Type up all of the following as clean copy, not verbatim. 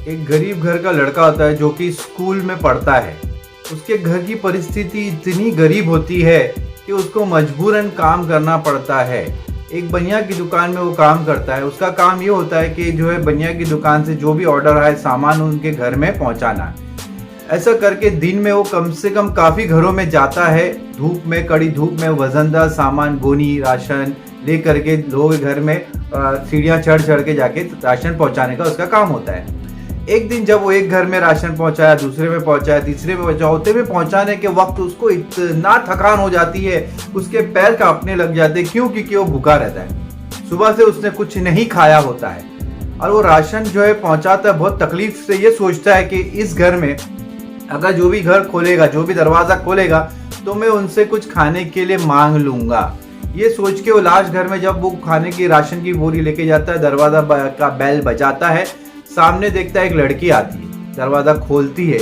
एक गरीब घर का लड़का होता है जो कि स्कूल में पढ़ता है। उसके घर की परिस्थिति इतनी गरीब होती है कि उसको मजबूरन काम करना पड़ता है। एक बनिया की दुकान में वो काम करता है। उसका काम ये होता है कि जो है बनिया की दुकान से जो भी ऑर्डर आए सामान उनके घर में पहुंचाना। ऐसा करके दिन में वो कम से कम काफ़ी घरों में जाता है। धूप में, कड़ी धूप में वजनदार सामान, गोनी, राशन ले करके लोग घर में सीढ़ियाँ चढ़ चढ़ के जाके राशन पहुंचाने का उसका काम होता है। एक दिन जब वो एक घर में राशन पहुंचाया, दूसरे में पहुंचाया, तीसरे में चौथे में पहुंचाने के वक्त उसको इतना थकान हो जाती है, उसके पैर कांपने लग जाते हैं। क्यों? क्योंकि वो भूखा रहता है। सुबह से उसने कुछ नहीं खाया होता है और वो राशन जो है पहुंचाता है बहुत तकलीफ से। ये सोचता है कि इस घर में अगर जो भी घर खोलेगा, जो भी दरवाजा खोलेगा, तो मैं उनसे कुछ खाने के लिए मांग लूंगा। ये सोच के वो लास्ट घर में जब वो खाने की राशन की बोरी लेके जाता है, दरवाजा का बेल बजाता है, सामने देखता है एक लड़की आती है, दरवाजा खोलती है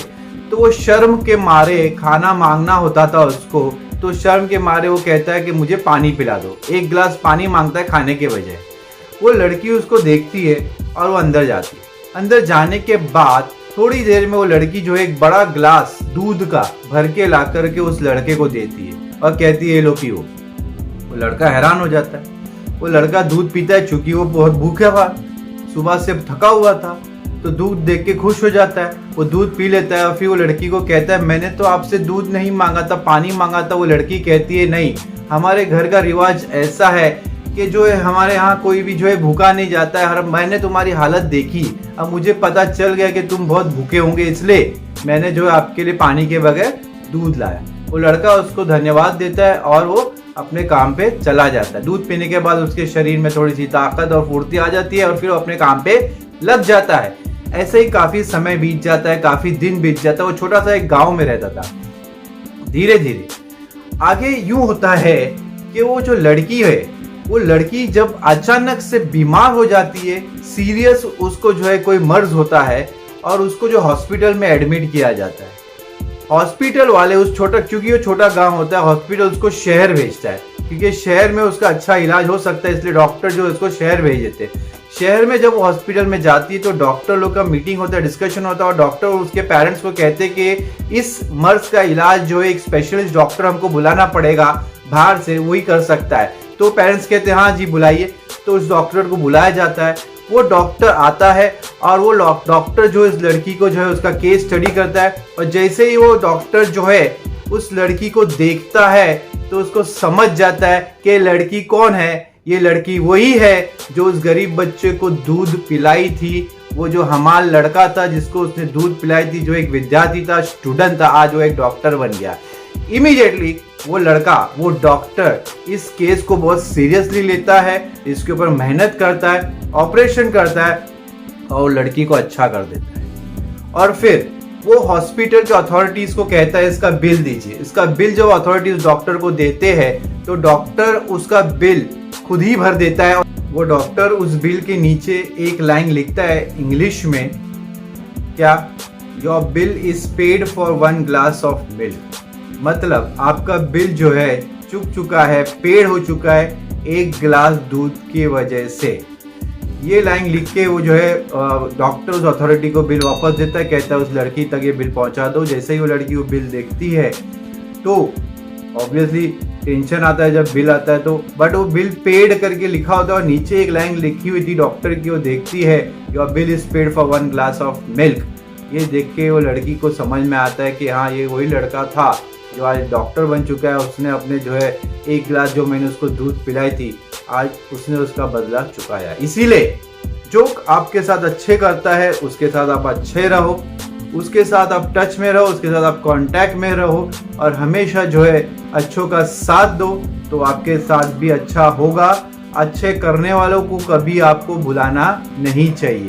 तो वो शर्म के मारे, खाना मांगना होता था उसको, तो शर्म के मारे वो कहता है कि मुझे पानी पिला दो। एक गिलास पानी मांगता है खाने के बजाय। वो लड़की उसको देखती है और वो अंदर जाती है। अंदर जाने के बाद थोड़ी देर में वो लड़की जो है एक बड़ा गिलास दूध का भर के ला करके उस लड़के को देती है और कहती है लो पियो। वो लड़का हैरान हो जाता है। वो लड़का दूध पीता है, चूंकि वो बहुत भूखा था, सुबह से थका हुआ था, तो दूध देख के खुश हो जाता है। वो दूध पी लेता है और फिर वो लड़की को कहता है मैंने तो आपसे दूध नहीं मांगा था, पानी मांगा था। वो लड़की कहती है नहीं, हमारे घर का रिवाज ऐसा है कि जो है हमारे यहाँ कोई भी जो है भूखा नहीं जाता है। हर मैंने तुम्हारी हालत देखी, अब मुझे पता चल गया कि तुम बहुत भूखे होंगे, इसलिए मैंने जो है आपके लिए पानी के बगैर दूध लाया। वो लड़का उसको धन्यवाद देता है और वो अपने काम पे चला जाता है। दूध पीने के बाद उसके शरीर में थोड़ी सी ताकत और फुर्ती आ जाती है और फिर वो अपने काम पे लग जाता है। ऐसे ही काफी समय बीत जाता है, काफी दिन बीत जाता है। वो छोटा सा एक गांव में रहता था। धीरे धीरे आगे यूं होता है कि वो जो लड़की है, वो लड़की जब अचानक से बीमार हो जाती है, सीरियस उसको जो है कोई मर्ज होता है और उसको जो हॉस्पिटल में एडमिट किया जाता है। हॉस्पिटल वाले उस छोटा, क्योंकि वो छोटा गांव होता है, हॉस्पिटल उसको शहर भेजता है क्योंकि शहर में उसका अच्छा इलाज हो सकता है, इसलिए डॉक्टर जो उसको शहर भेज देते हैं। शहर में जब वो हॉस्पिटल में जाती है तो डॉक्टर लोग का मीटिंग होता है, डिस्कशन होता है और डॉक्टर उसके पेरेंट्स को कहते हैं कि इस मर्ज का इलाज जो है एक स्पेशलिस्ट डॉक्टर हमको बुलाना पड़ेगा बाहर से, वही कर सकता है। तो पेरेंट्स कहते हैं हाँ जी बुलाइए। तो उस डॉक्टर को बुलाया जाता है। वो डॉक्टर आता है और वो डॉक्टर जो इस लड़की को जो है उसका केस स्टडी करता है और जैसे ही वो डॉक्टर जो है उस लड़की को देखता है तो उसको समझ जाता है कि लड़की कौन है। ये लड़की वही है जो उस गरीब बच्चे को दूध पिलाई थी। वो जो हमारा लड़का था जिसको उसने दूध पिलाई थी, जो एक विद्यार्थी था, स्टूडेंट था, आज वो एक डॉक्टर बन गया। इमीडिएटली वो लड़का, वो डॉक्टर इस केस को बहुत सीरियसली लेता है, इसके ऊपर मेहनत करता है, ऑपरेशन करता है और लड़की को अच्छा कर देता है। और फिर वो हॉस्पिटल के अथॉरिटीज को कहता है इसका बिल दीजिए। इसका बिल जब अथॉरिटीज डॉक्टर को देते हैं तो डॉक्टर उसका बिल खुद ही भर देता है। वो डॉक्टर उस बिल के नीचे एक लाइन लिखता है इंग्लिश में, क्या, your bill is paid for 1 glass of milk. मतलब आपका बिल जो है चुक चुका है, पेड हो चुका है 1 गिलास दूध की वजह से। ये लाइन लिख के वो जो है डॉक्टर उस अथॉरिटी को बिल वापस देता है, कहता है उस लड़की तक ये बिल पहुंचा दो। जैसे ही वो लड़की वो बिल देखती है तो ऑब्वियसली टेंशन आता है जब बिल आता है तो, बट वो बिल पेड करके लिखा होता है और नीचे एक लाइन लिखी हुई थी डॉक्टर की। वो देखती है your bill is paid for 1 glass of milk. ये देख के वो लड़की को समझ में आता है कि हाँ ये वही लड़का था जो आज डॉक्टर बन चुका है। उसने अपने जो है 1 गिलास जो मैंने उसको दूध पिलाई थी, आज उसने उसका बदला चुकाया। इसीलिए जो आपके साथ अच्छे करता है उसके साथ आप अच्छे रहो, उसके साथ आप टच में रहो, उसके साथ आप कांटेक्ट में रहो और हमेशा जो है अच्छों का साथ दो तो आपके साथ भी अच्छा होगा। अच्छे करने वालों को कभी आपको भुलाना नहीं चाहिए।